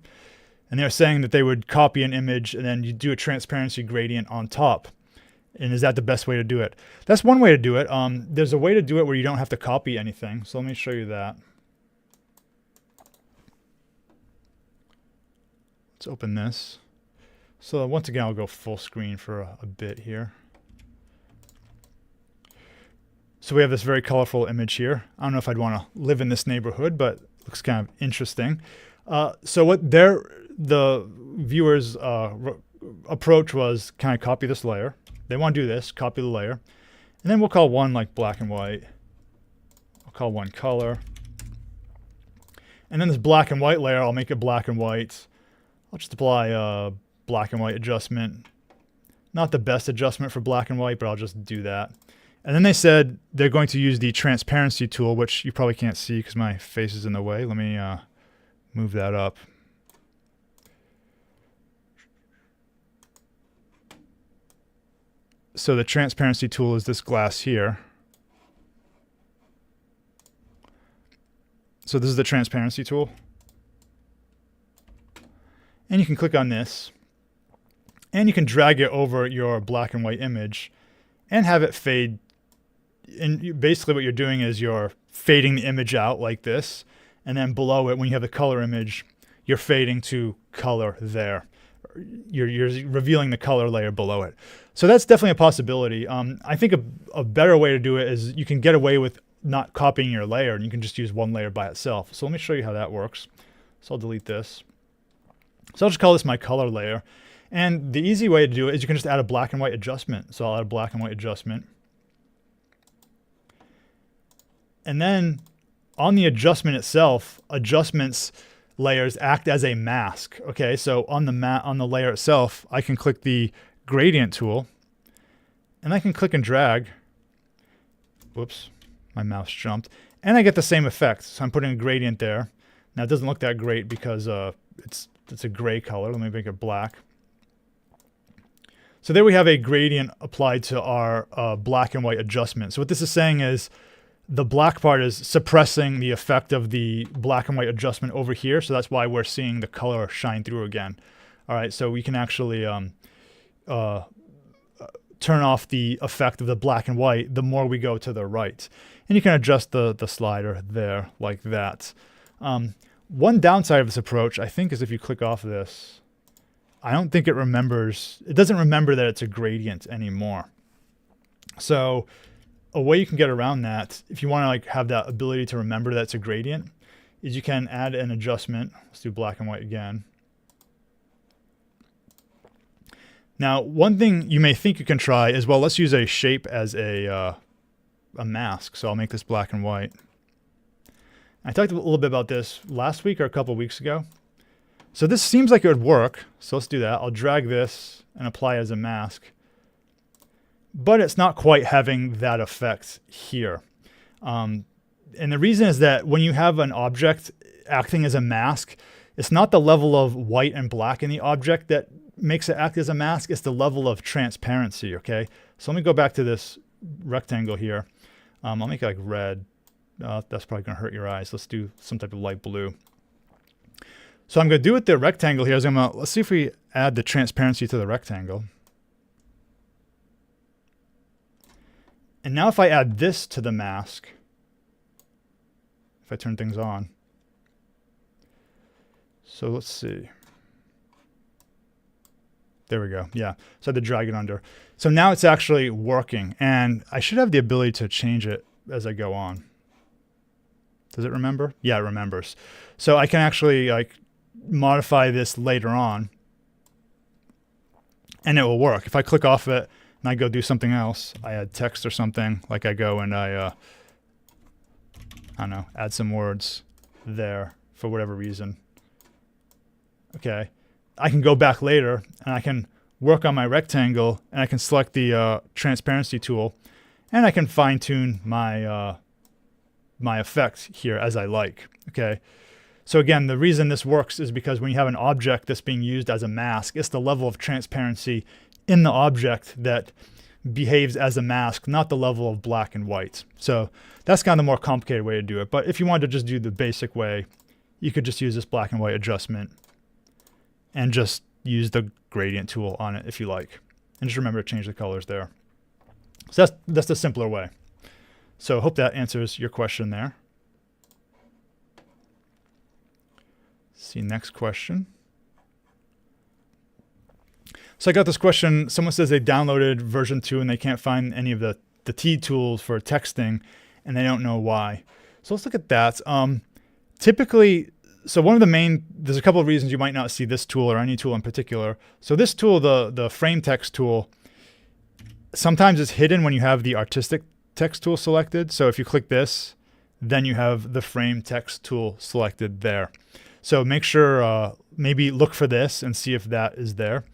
And they're saying that they would copy an image and then you do a transparency gradient on top. And is that the best way to do it? That's one way to do it. There's a way to do it where you don't have to copy anything. So let me show you that. Let's open this. So once again, I'll go full screen for a bit here. So we have this very colorful image here. I don't know if I'd want to live in this neighborhood, but it looks kind of interesting. So what the viewers' approach was kind of copy this layer. They want to do this, copy the layer. And then we'll call one like black and white. I'll call one color. And then this black and white layer, I'll make it black and white. I'll just apply a black and white adjustment. Not the best adjustment for black and white, but I'll just do that. And then they said they're going to use the transparency tool, which you probably can't see because my face is in the way. Let me move that up. So the transparency tool is this glass here. So this is the transparency tool. And you can click on this. And you can drag it over your black and white image and have it fade. And basically what you're doing is you're fading the image out like this. And then below it, when you have the color image, you're fading to color there. You're revealing the color layer below it. So that's definitely a possibility. I think a better way to do it is you can get away with not copying your layer and you can just use one layer by itself. So let me show you how that works. So I'll delete this. So I'll just call this my color layer. And the easy way to do it is you can just add a black and white adjustment. So I'll add a black and white adjustment. And then on the adjustment itself, adjustments layers act as a mask. Okay, so on the layer itself, I can click the gradient tool and I can click and drag. Whoops, my mouse jumped. And I get the same effect. So I'm putting a gradient there. Now it doesn't look that great because it's a gray color. Let me make it black. So there we have a gradient applied to our black and white adjustment. So what this is saying is the black part is suppressing the effect of the black and white adjustment over here. So that's why we're seeing the color shine through again. All right, so we can actually turn off the effect of the black and white the more we go to the right. And you can adjust the slider there like that. One downside of this approach, I think, is if you click off this, I don't think it doesn't remember that it's a gradient anymore. So a way you can get around that, if you want to have that ability to remember that it's a gradient, is you can add an adjustment. Let's do black and white again. Now, one thing you may think you can try is, well, let's use a shape as a mask. So I'll make this black and white. I talked a little bit about this last week or a couple weeks ago. So this seems like it would work. So let's do that. I'll drag this and apply as a mask. But it's not quite having that effect here. And the reason is that when you have an object acting as a mask, it's not the level of white and black in the object that makes it act as a mask. It's the level of transparency, okay? So let me go back to this rectangle here. I'll make it like red. That's probably going to hurt your eyes. Let's do some type of light blue. So I'm going to do with the rectangle here is let's see if we add the transparency to the rectangle. And now if I add this to the mask, if I turn things on. So let's see. There we go. Yeah. So I had to drag it under. So now it's actually working. And I should have the ability to change it as I go on. Does it remember? Yeah, it remembers. So I can actually modify this later on. And it will work. If I click off it and I go do something else, I add text or something, like I go and I don't know, add some words there for whatever reason. Okay. I can go back later and I can work on my rectangle and I can select the transparency tool And I can fine tune my, my effect here as I like, okay? So again, the reason this works is because when you have an object that's being used as a mask, it's the level of transparency in the object that behaves as a mask, not the level of black and white. So that's kind of the more complicated way to do it. But if you wanted to just do the basic way, you could just use this black and white adjustment and just use the gradient tool on it if you like. And just remember to change the colors there. So that's the simpler way. So I hope that answers your question there. See, next question. So I got this question. Someone says they downloaded version 2 and they can't find any of the T tools for texting and they don't know why. So let's look at that. Typically, so one of the main, there's a couple of reasons you might not see this tool or any tool in particular. So this tool, the frame text tool, sometimes it's hidden when you have the artistic text tool selected. So if you click this, then you have the frame text tool selected there. So make sure, maybe look for this and see if that is there.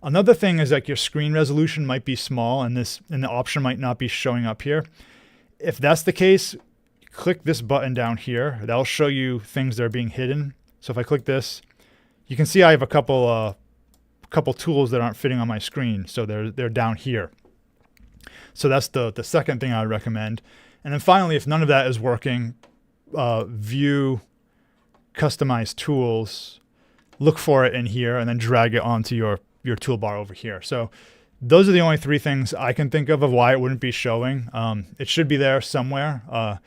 Another thing is like your screen resolution might be small and the option might not be showing up here. If that's the case, click this button down here. That'll show you things that are being hidden. So if I click this, you can see I have a couple tools that aren't fitting on my screen. So they're down here. So that's the second thing I would recommend. And then finally, if none of that is working, view customize tools, look for it in here, and then drag it onto your toolbar over here. So those are the only three things I can think of why it wouldn't be showing. It should be there somewhere.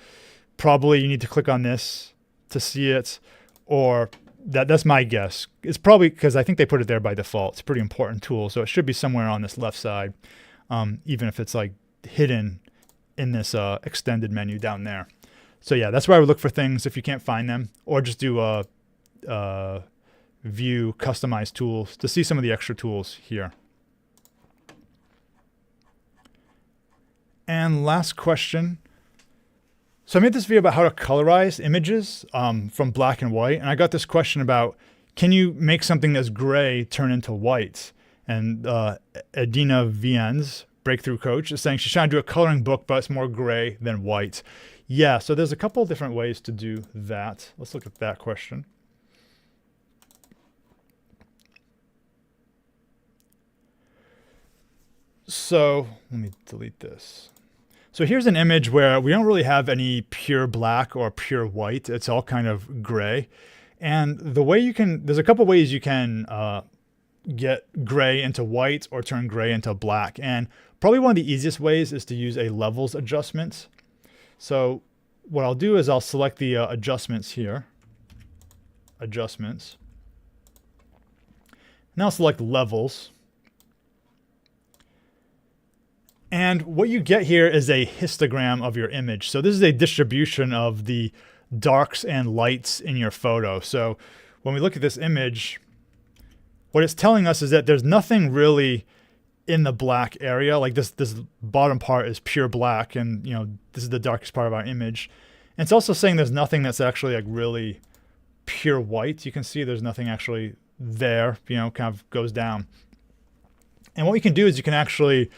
Probably you need to click on this to see it, or that's my guess. It's probably because I think they put it there by default. It's a pretty important tool, so it should be somewhere on this left side, even if it's like hidden in this extended menu down there. So yeah, that's where I would look for things if you can't find them, or just do view customize tools to see some of the extra tools here. And last question. So I made this video about how to colorize images from black and white, and I got this question about, can you make something that's gray turn into white? And Edina Viens, breakthrough coach, is saying she's trying to do a coloring book, but it's more gray than white. Yeah, so there's a couple different ways to do that. Let's look at that question. So let me delete this. So here's an image where we don't really have any pure black or pure white. It's all kind of gray. And the way you can, there's a couple ways you can get gray into white or turn gray into black. And probably one of the easiest ways is to use a levels adjustment. So what I'll do is I'll select the adjustments here. Adjustments. Now I'll select levels. And what you get here is a histogram of your image. So this is a distribution of the darks and lights in your photo. So when we look at this image, what it's telling us is that there's nothing really in the black area. Like this bottom part is pure black, and you know, this is the darkest part of our image. And it's also saying there's nothing that's actually like really pure white. You can see there's nothing actually there, you know, kind of goes down. And what you can do is you can actually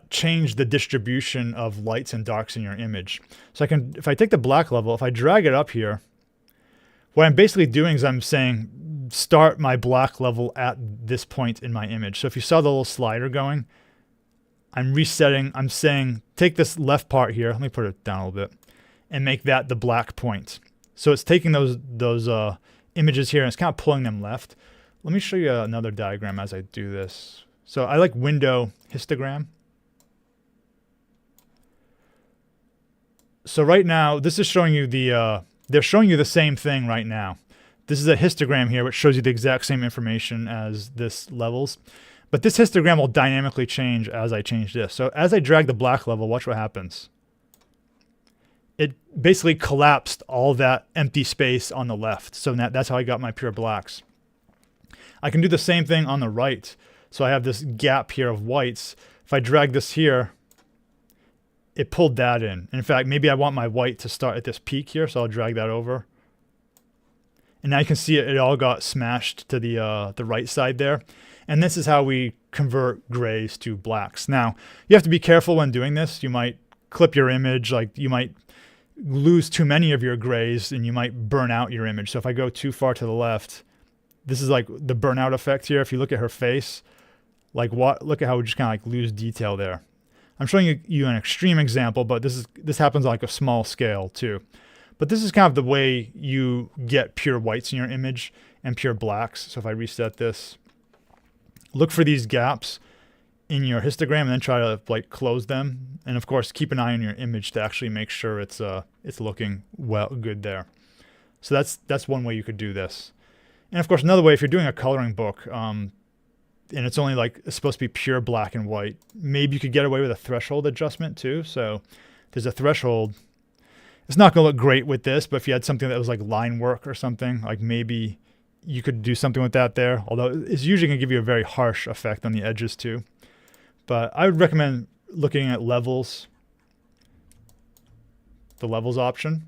change the distribution of lights and darks in your image. So I can, if I take the black level, if I drag it up here, what I'm basically doing is I'm saying start my black level at this point in my image. So if you saw the little slider going, I'm resetting, I'm saying take this left part here, let me put it down a little bit, and make that the black point. So it's taking those images here and it's kind of pulling them left. Let me show you another diagram as I do this. So I like window histogram. So right now, this is showing you they're showing you the same thing right now. This is a histogram here, which shows you the exact same information as this levels. But this histogram will dynamically change as I change this. So as I drag the black level, watch what happens. It basically collapsed all that empty space on the left. So that's how I got my pure blacks. I can do the same thing on the right. So I have this gap here of whites. If I drag this here, it pulled that in. In fact, maybe I want my white to start at this peak here, so I'll drag that over. And now you can see it all got smashed to the right side there. And this is how we convert grays to blacks. Now, you have to be careful when doing this. You might clip your image, like you might lose too many of your grays and you might burn out your image. So if I go too far to the left, this is like the burnout effect here. If you look at her face, like look at how we just kind of like lose detail there. I'm showing you an extreme example, but this happens on like a small scale too. But this is kind of the way you get pure whites in your image and pure blacks. So if I reset this, look for these gaps in your histogram and then try to like close them. And of course, keep an eye on your image to actually make sure it's looking good there. So that's one way you could do this. And of course, another way, if you're doing a coloring book, and it's only like it's supposed to be pure black and white, maybe you could get away with a threshold adjustment too. So there's a threshold. It's not going to look great with this, but if you had something that was like line work or something, like maybe you could do something with that there. Although it's usually going to give you a very harsh effect on the edges too. But I would recommend looking at levels, the levels option,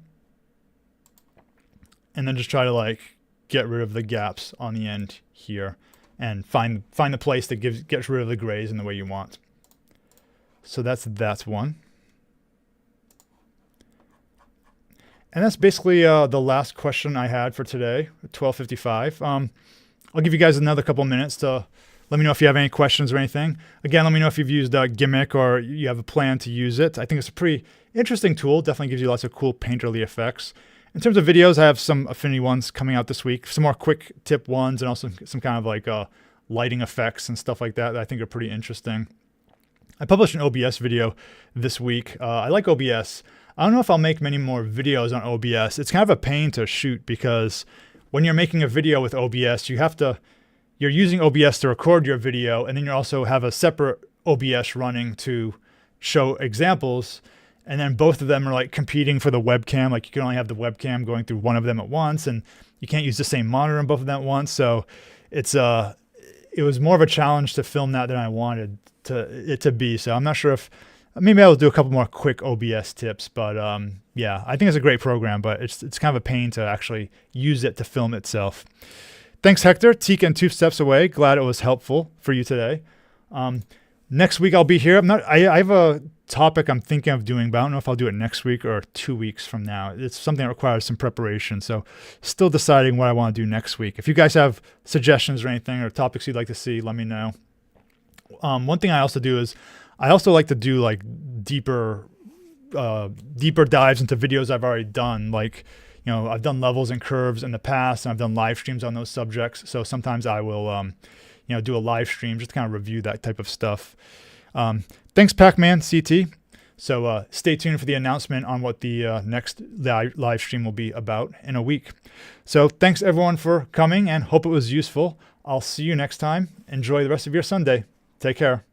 and then just try to like get rid of the gaps on the end here and find the place that gets rid of the grays in the way you want. So that's one. And that's basically the last question I had for today, 12:55. I'll give you guys another couple minutes to let me know if you have any questions or anything. Again, let me know if you've used GMIC or you have a plan to use it. I think it's a pretty interesting tool. Definitely gives you lots of cool painterly effects. In terms of videos, I have some Affinity ones coming out this week. Some more quick tip ones and also some kind of like lighting effects and stuff like that I think are pretty interesting. I published an OBS video this week. I like OBS. I don't know if I'll make many more videos on OBS. It's kind of a pain to shoot because when you're making a video with OBS, you're using OBS to record your video, and then you also have a separate OBS running to show examples. And then both of them are like competing for the webcam. Like you can only have the webcam going through one of them at once, and you can't use the same monitor on both of them at once. So it was more of a challenge to film that than I wanted it to be. So I'm not sure if maybe I'll do a couple more quick OBS tips, but yeah, I think it's a great program, but it's kind of a pain to actually use it to film itself. Thanks, Hector. Teak and 2 steps away. Glad it was helpful for you today. Next week I'll be here. I have a topic I'm thinking of doing, but I don't know if I'll do it next week or 2 weeks from now. It's something that requires some preparation, so still deciding what I want to do next week. If you guys have suggestions or anything or topics you'd like to see, let me know. One thing I also do is I also like to do like deeper dives into videos I've already done. Like, you know, I've done levels and curves in the past, and I've done live streams on those subjects. So sometimes I will, do a live stream just to kind of review that type of stuff. Thanks, Pac-Man CT. So stay tuned for the announcement on what the next live stream will be about in a week. So thanks everyone for coming, and hope it was useful. I'll see you next time. Enjoy the rest of your Sunday. Take care.